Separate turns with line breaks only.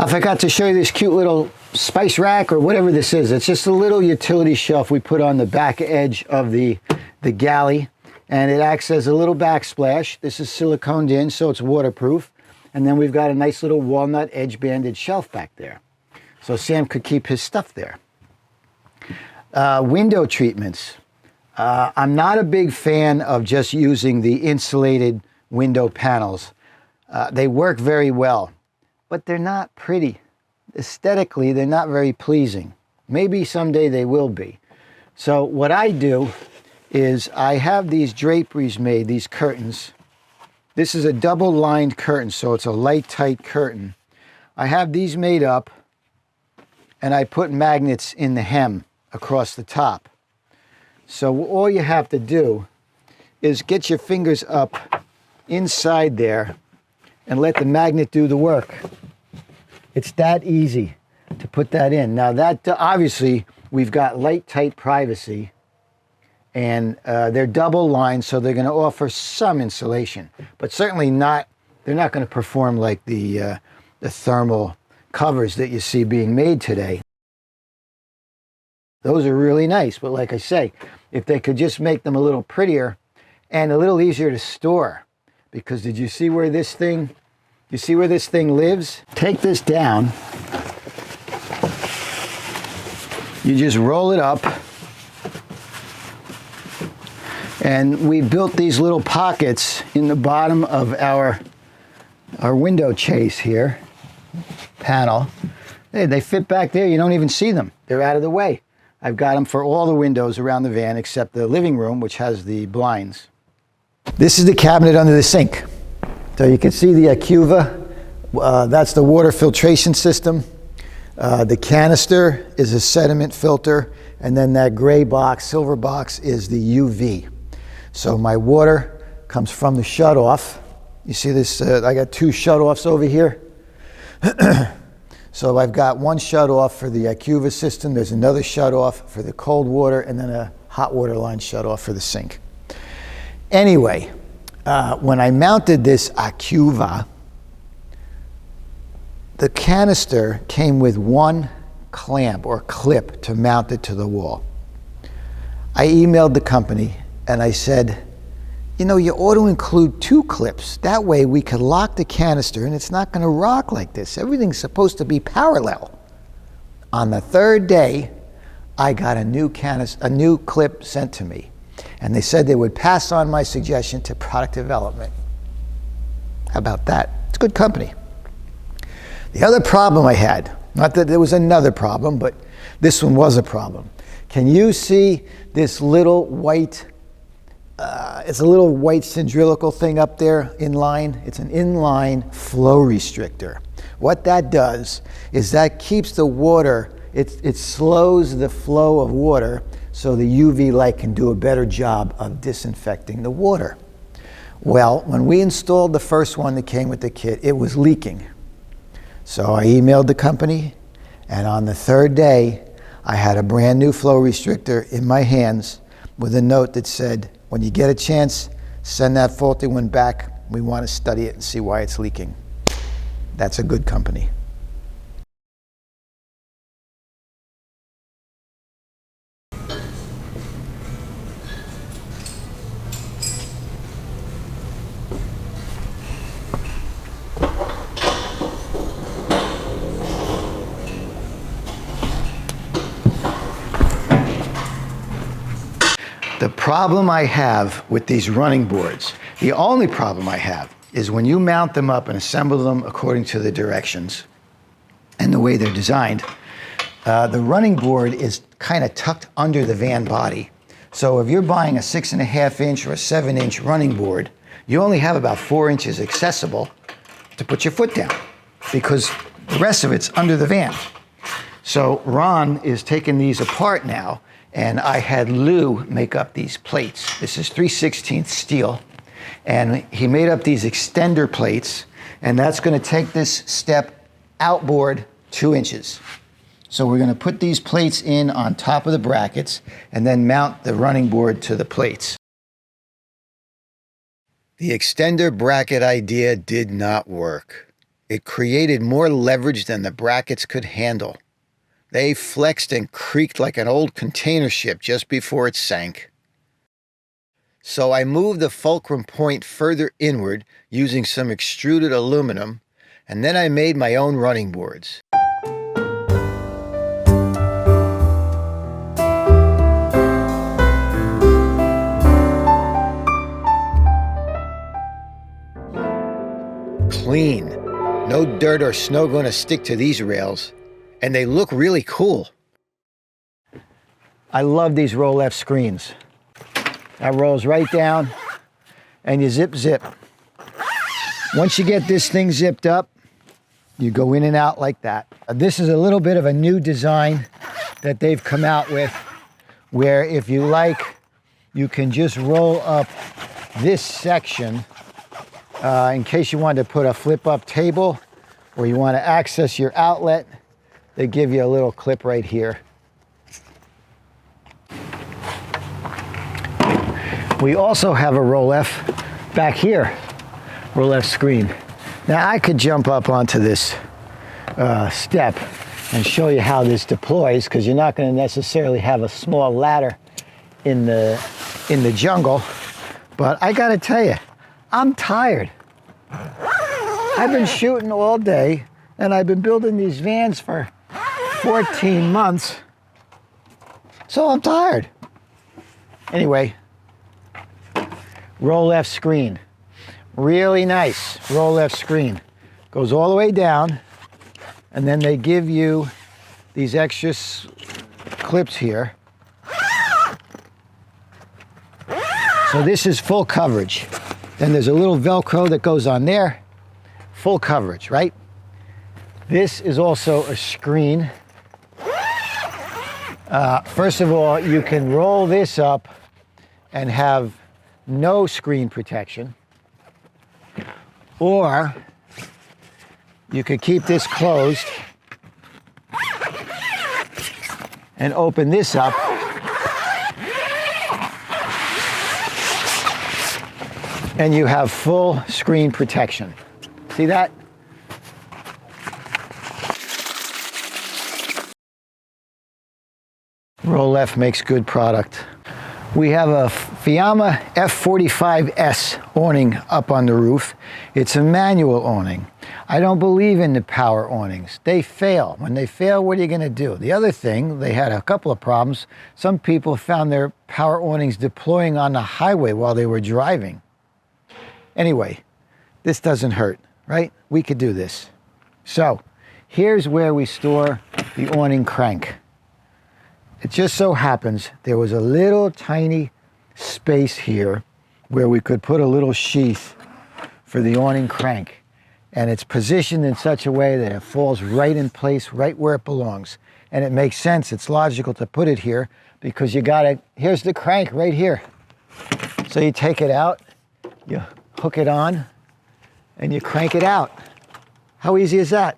I forgot to show you this cute little spice rack or whatever this is. It's just a little utility shelf we put on the back edge of the galley, and it acts as a little backsplash. This is siliconed in, so it's waterproof. And then we've got a nice little walnut edge banded shelf back there. So Sam could keep his stuff there. Window treatments. I'm not a big fan of just using the insulated window panels. They work very well, but they're not pretty. Aesthetically, they're not very pleasing. Maybe someday they will be. So what I do is I have these draperies made, these curtains. This is a double lined curtain, so it's a light tight curtain. I have these made up and I put magnets in the hem across the top. So all you have to do is get your fingers up inside there and let the magnet do the work. It's that easy to put that in. Now that obviously we've got light tight privacy, and they're double lined, so they're going to offer some insulation, but certainly not, they're not going to perform like the thermal covers that you see being made today. Those are really nice, but like I say, if they could just make them a little prettier and a little easier to store, because did you see where this thing, you see where this thing lives? Take this down, you just roll it up, and we built these little pockets in the bottom of our window chase here, panel. They fit back there, you don't even see them. They're out of the way. I've got them for all the windows around the van except the living room, which has the blinds. This is the cabinet under the sink. So you can see the Acuva, that's the water filtration system. The canister is a sediment filter, and then that gray box, silver box, is the UV. So my water comes from the shutoff. You see this, I got two shutoffs over here. So I've got one shutoff for the Acuva system, there's another shutoff for the cold water, and then a hot water line shutoff for the sink. Anyway, when I mounted this Acuva, the canister came with one clamp or clip to mount it to the wall. I emailed the company and I said, you know, you ought to include two clips. That way we could lock the canister and it's not going to rock like this. Everything's supposed to be parallel. On the third day, I got a new clip sent to me. And they said they would pass on my suggestion to product development. How about that? It's good company. The other problem I had, not that there was another problem, but this one was a problem. Can you see this little white, it's a little white cylindrical thing up there inline? It's an inline flow restrictor. What that does is that keeps the water, it slows the flow of water so the UV light can do a better job of disinfecting the water. Well, when we installed the first one that came with the kit, it was leaking. So I emailed the company, and on the third day, I had a brand new flow restrictor in my hands with a note that said, when you get a chance, send that faulty one back. We want to study it and see why it's leaking. That's a good company. The problem I have with these running boards, the only problem I have, is when you mount them up and assemble them according to the directions and the way they're designed, the running board is kind of tucked under the van body. So if you're buying a 6.5 inch or a 7-inch running board, you only have about 4 inches accessible to put your foot down because the rest of it's under the van. So Ron is taking these apart now, and I had Lou make up these plates. This is 3/16 steel, and he made up these extender plates, and that's going to take this step outboard 2 inches. So we're going to put these plates in on top of the brackets and then mount the running board to the plates. The extender bracket idea did not work. It created more leverage than the brackets could handle. They flexed and creaked like an old container ship just before it sank. So I moved the fulcrum point further inward using some extruded aluminum, and then I made my own running boards. Clean. No dirt or snow going to stick to these rails, and they look really cool. I love these Rolef screens. That rolls right down, and you zip, zip. Once you get this thing zipped up, you go in and out like that. This is a little bit of a new design that they've come out with, where if you like, you can just roll up this section in case you want to put a flip-up table or you want to access your outlet. They give you a little clip right here. We also have a Rolef back here, Rolef screen. Now I could jump up onto this step and show you how this deploys, because you're not going to necessarily have a small ladder in the jungle. But I got to tell you, I'm tired. I've been shooting all day, and I've been building these vans for 14 months, so I'm tired. Anyway, Rolef screen. Really nice Rolef screen. Goes all the way down, and then they give you these extra clips here. So this is full coverage. Then there's a little Velcro that goes on there. Full coverage, right? This is also a screen. First of all, you can roll this up and have no screen protection. Or you could keep this closed and open this up. And you have full screen protection. See that? Rolef makes good product. We have a Fiamma F45S awning up on the roof. It's a manual awning. I don't believe in the power awnings. They fail. When they fail, what are you going to do? The other thing, they had a couple of problems. Some people found their power awnings deploying on the highway while they were driving. Anyway, this doesn't hurt, right? We could do this. So here's where we store the awning crank. It just so happens there was a little tiny space here where we could put a little sheath for the awning crank. And it's positioned in such a way that it falls right in place, right where it belongs. And it makes sense, it's logical to put it here because you gotta, here's the crank right here. So you take it out, you hook it on, and you crank it out. How easy is that?